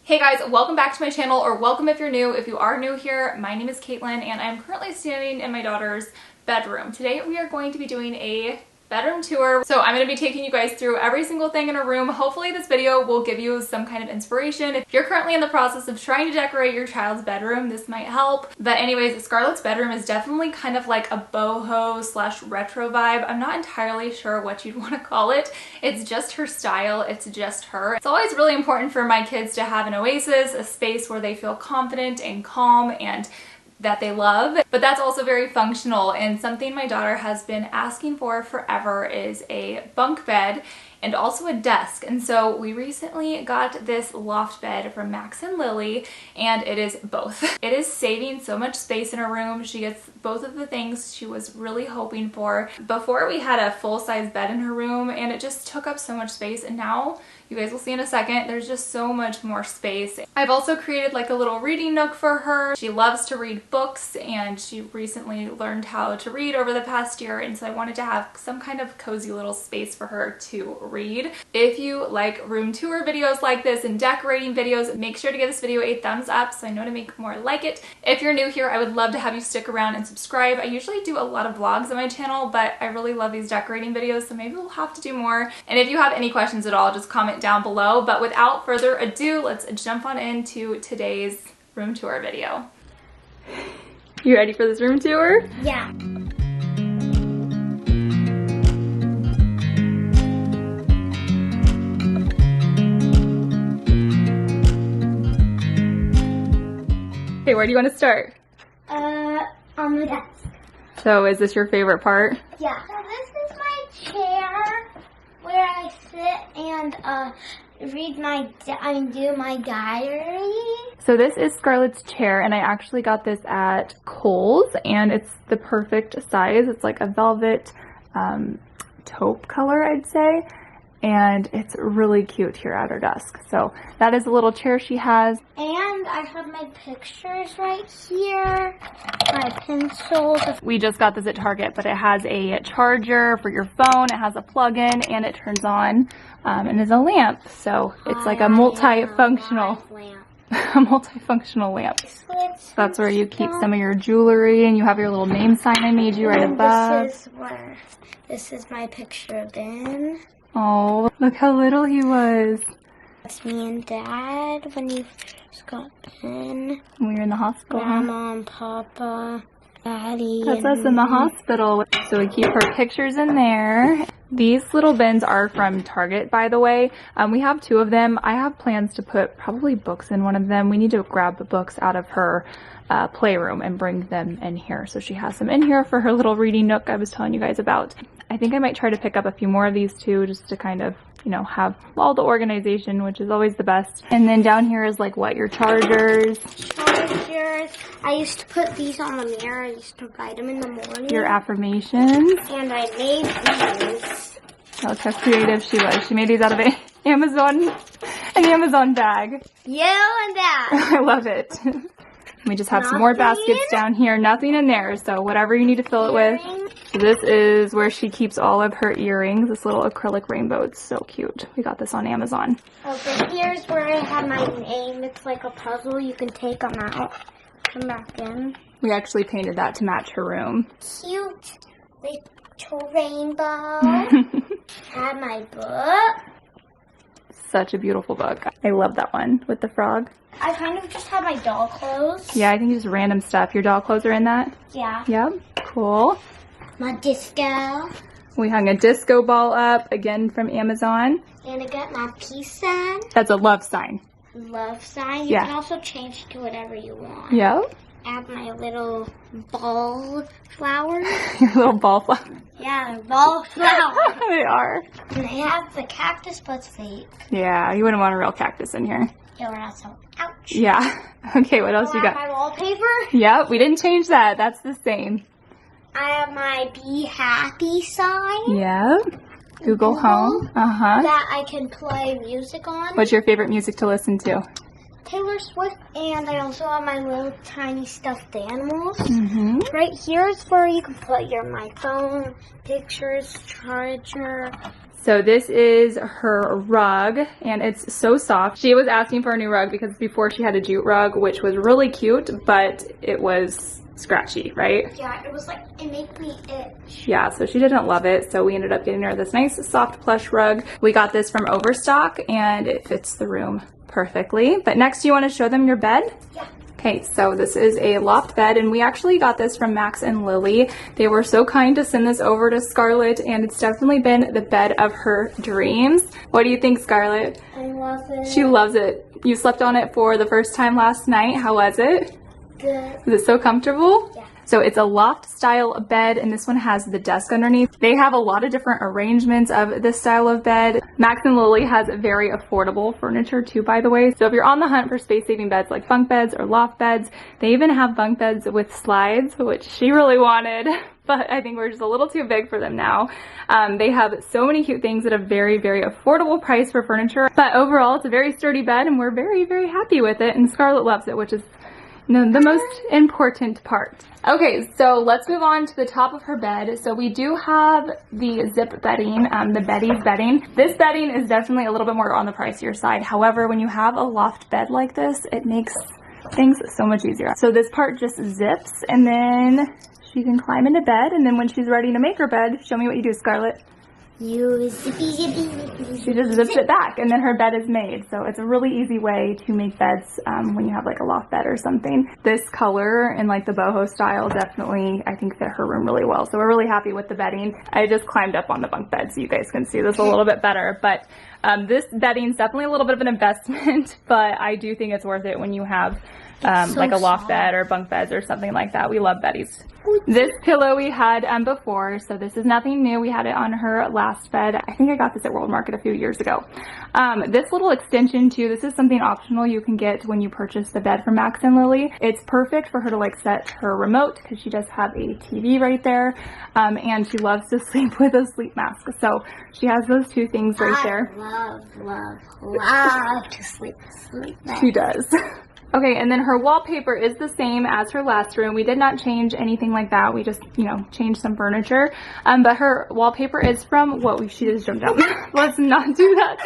Hey guys, welcome back to my channel, or welcome if you're new. If you are new here, my name is Caitlyn and I'm currently standing in my daughter's bedroom. Today we are going to be doing a bedroom tour. So I'm going to be taking you guys through every single thing in her room. Hopefully this video will give you some kind of inspiration. If you're currently in the process of trying to decorate your child's bedroom, this might help. But anyways, Scarlett's bedroom is definitely kind of like a boho slash retro vibe. I'm not entirely sure what you'd want to call it. It's just her style. It's just her. It's always really important for my kids to have an oasis, a space where they feel confident and calm and that they love, but that's also very functional. And something my daughter has been asking for forever is a bunk bed and also a desk. And so we recently got this loft bed from Max and Lily, and it is both. It is saving so much space in her room. She gets both of the things she was really hoping for. Before we had a full-size bed in her room and it just took up so much space, and now you guys will see in a second, there's just so much more space. I've also created like a little reading nook for her. She loves to read books and she recently learned how to read over the past year, and so I wanted to have some kind of cozy little space for her to read. If you like room tour videos like this and decorating videos, make sure to give this video a thumbs up so I know to make more like it. If you're new here, I would love to have you stick around and subscribe. I usually do a lot of vlogs on my channel, but I really love these decorating videos, so maybe we'll have to do more. And if you have any questions at all, just comment down below. But without further ado, let's jump on into today's room tour video. You ready for this room tour? Yeah. Okay, where do you want to start? On the desk. So is this your favorite part? Yeah. So this is my chair where I sit and do my diary. So this is Scarlett's chair, and I actually got this at Kohl's, and it's the perfect size. It's like a velvet taupe color, I'd say, and it's really cute here at her desk. So that is a little chair she has. And I have my pictures right here, my pencils. We just got this at Target, but it has a charger for your phone, it has a plug-in, and it turns on and is a lamp. So it's like a multi-functional lamp. A multifunctional lamp. That's where you keep some of your jewelry, and you have your little name sign I made you right above. This is my picture of Ben. Oh, look how little he was. That's me and Dad when you first got Ben. When we were in the hospital. Grandma and Papa, Daddy. That's us in the hospital. So we keep her pictures in there. These little bins are from Target, by the way. We have two of them. I have plans to put probably books in one of them. We need to grab the books out of her playroom and bring them in here. So she has some in here for her little reading nook I was telling you guys about. I think I might try to pick up a few more of these too, just to kind of, you know, have all the organization, which is always the best. And then down here is like what, your chargers. I used to put these on the mirror. I used to write them in the morning. Your affirmations. And I made these. Look how creative she was. She made these out of an Amazon bag. Yeah, and that. I love it. We just have some more baskets down here. Nothing in there, so whatever you need to fill it with. So this is where she keeps all of her earrings. This little acrylic rainbow. It's so cute. We got this on Amazon. Okay, here's where I have my name. It's like a puzzle. You can take them out, come back in. We actually painted that to match her room. Cute little rainbow. Have my book. Such a beautiful book. I love that one with the frog. I kind of just have my doll clothes. Yeah, I think just random stuff. Your doll clothes are in that? Yeah. Yep. Cool. My disco. We hung a disco ball up, again from Amazon. And I got my peace sign. That's a love sign. Love sign. You can also change to whatever you want. Yep. Add my little ball flowers. Your little ball flowers. Yeah, they're ball flowers. They are. And they have the cactus, but it's fake. Yeah, you wouldn't want a real cactus in here. Yeah, we're not so ouch. Yeah. Okay, what else you got? I have my wallpaper. Yep, we didn't change that. That's the same. I have my Be Happy sign. Yep. Google Home. That I can play music on. What's your favorite music to listen to? Taylor Swift, and I also have my little tiny stuffed animals. Right here is where you can put my phone, pictures, charger, So this is her rug, and it's so soft. She was asking for a new rug because before she had a jute rug, which was really cute, but it was scratchy, right? Yeah, it was like, it made me itch. Yeah, so she didn't love it, so we ended up getting her this nice soft plush rug. We got this from Overstock, and it fits the room perfectly. But next, do you want to show them your bed? Yeah. Okay, so this is a loft bed, and we actually got this from Max and Lily. They were so kind to send this over to Scarlett, and it's definitely been the bed of her dreams. What do you think, Scarlett? I love it. She loves it. You slept on it for the first time last night. How was it? Good. Is it so comfortable? Yeah. So it's a loft style bed, and this one has the desk underneath. They have a lot of different arrangements of this style of bed. Max and Lily has very affordable furniture too, by the way. So if you're on the hunt for space saving beds like bunk beds or loft beds, they even have bunk beds with slides, which she really wanted, but I think we're just a little too big for them now. They have so many cute things at a very, very affordable price for furniture. But overall, it's a very sturdy bed, and we're very, very happy with it. And Scarlett loves it, which is the most important part. Okay, so let's move on to the top of her bed. So we do have the zip bedding, the Betty's bedding. This bedding is definitely a little bit more on the pricier side. However, when you have a loft bed like this, it makes things so much easier. So this part just zips, and then she can climb into bed, and then when she's ready to make her bed, show me what you do, Scarlett. You zippy, zippy, zippy. She just zips it back, and then her bed is made. So it's a really easy way to make beds when you have like a loft bed or something. This color and like the boho style definitely, I think, fit her room really well. So we're really happy with the bedding. I just climbed up on the bunk bed so you guys can see this a little bit better. But this bedding is definitely a little bit of an investment, but I do think it's worth it when you have like a loft bed or bunk beds or something like that. We love Betty's. This pillow we had before, so this is nothing new. We had it on her last bed. I think I got this at World Market a few years ago. This little extension too, this is something optional you can get when you purchase the bed from Max and Lily. It's perfect for her to like set her remote because she does have a TV right there, and she loves to sleep with a sleep mask. So she has those two things right there. Love to sleep. She does. Okay, and then her wallpaper is the same as her last room. We did not change anything like that. We just, changed some furniture. But her wallpaper is from, she just jumped out. Let's not do that.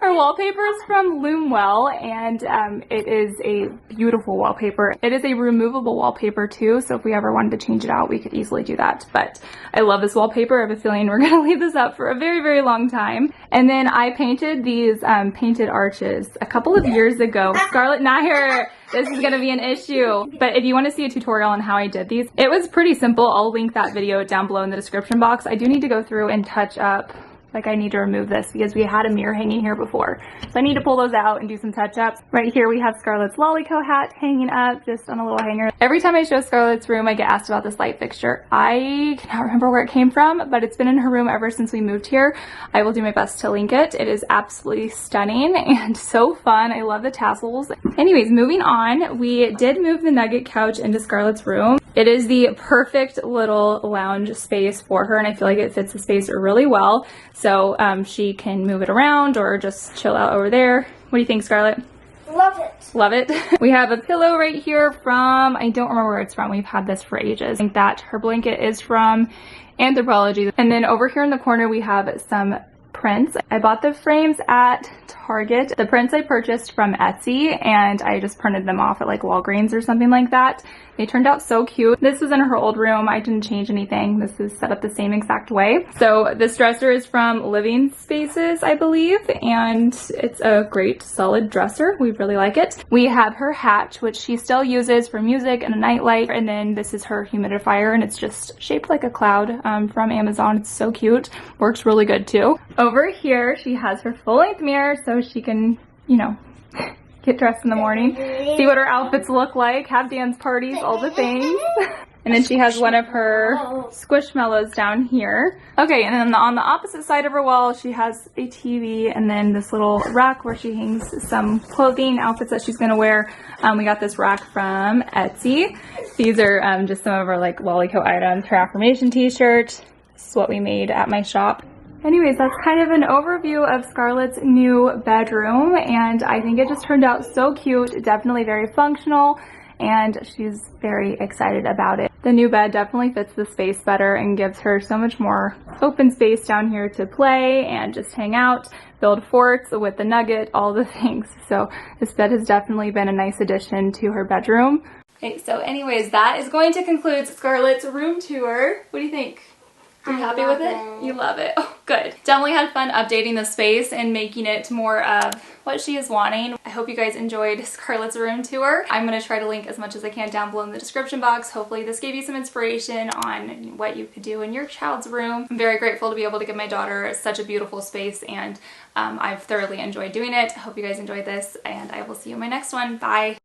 Her wallpaper is from Loomwell, and it is a beautiful wallpaper. It is a removable wallpaper too, so if we ever wanted to change it out, we could easily do that. But I love this wallpaper. I have a feeling we're gonna leave this up for a very, very long time. And then I painted these painted arches a couple of years ago. Scarlett Neier, this is gonna be an issue. But if you want to see a tutorial on how I did these, it was pretty simple. I'll link that video down below in the description box. I do need to go through and touch up. Like, I need to remove this because we had a mirror hanging here before. So I need to pull those out and do some touch-ups. Right here we have Scarlett's Lollico hat hanging up just on a little hanger. Every time I show Scarlett's room, I get asked about this light fixture. I cannot remember where it came from, but it's been in her room ever since we moved here. I will do my best to link it. It is absolutely stunning and so fun. I love the tassels. Anyways, moving on, we did move the Nugget couch into Scarlett's room. It is the perfect little lounge space for her, and I feel like it fits the space really well. So she can move it around or just chill out over there. What do you think, Scarlett? Love it. Love it. We have a pillow right here from, I don't remember where it's from. We've had this for ages. I think that her blanket is from Anthropologie. And then over here in the corner, we have some prints. I bought the frames at Target. The prints I purchased from Etsy, and I just printed them off at like Walgreens or something like that. They turned out so cute. This was in her old room. I didn't change anything. This is set up the same exact way. So this dresser is from Living Spaces, I believe, and it's a great solid dresser. We really like it. We have her hatch, which she still uses for music and a nightlight, and then this is her humidifier, and it's just shaped like a cloud from Amazon. It's so cute. Works really good too. Over here, she has her full-length mirror so she can, get dressed in the morning, see what her outfits look like, have dance parties, all the things. And then she has one of her Squishmallows down here. Okay, and then on the opposite side of her wall, she has a TV and then this little rack where she hangs some clothing, outfits that she's gonna wear. We got this rack from Etsy. These are just some of our like Lollico items. Her affirmation t-shirt. This is what we made at my shop. Anyways, that's kind of an overview of Scarlett's new bedroom, and I think it just turned out so cute, definitely very functional, and she's very excited about it. The new bed definitely fits the space better and gives her so much more open space down here to play and just hang out, build forts with the nugget, all the things. So this bed has definitely been a nice addition to her bedroom. Okay, so anyways, that is going to conclude Scarlett's room tour. What do you think? Are you happy with it? You love it. Oh, good. Definitely had fun updating the space and making it more of what she is wanting. I hope you guys enjoyed Scarlett's room tour. I'm going to try to link as much as I can down below in the description box. Hopefully this gave you some inspiration on what you could do in your child's room. I'm very grateful to be able to give my daughter such a beautiful space, and I've thoroughly enjoyed doing it. I hope you guys enjoyed this, and I will see you in my next one. Bye.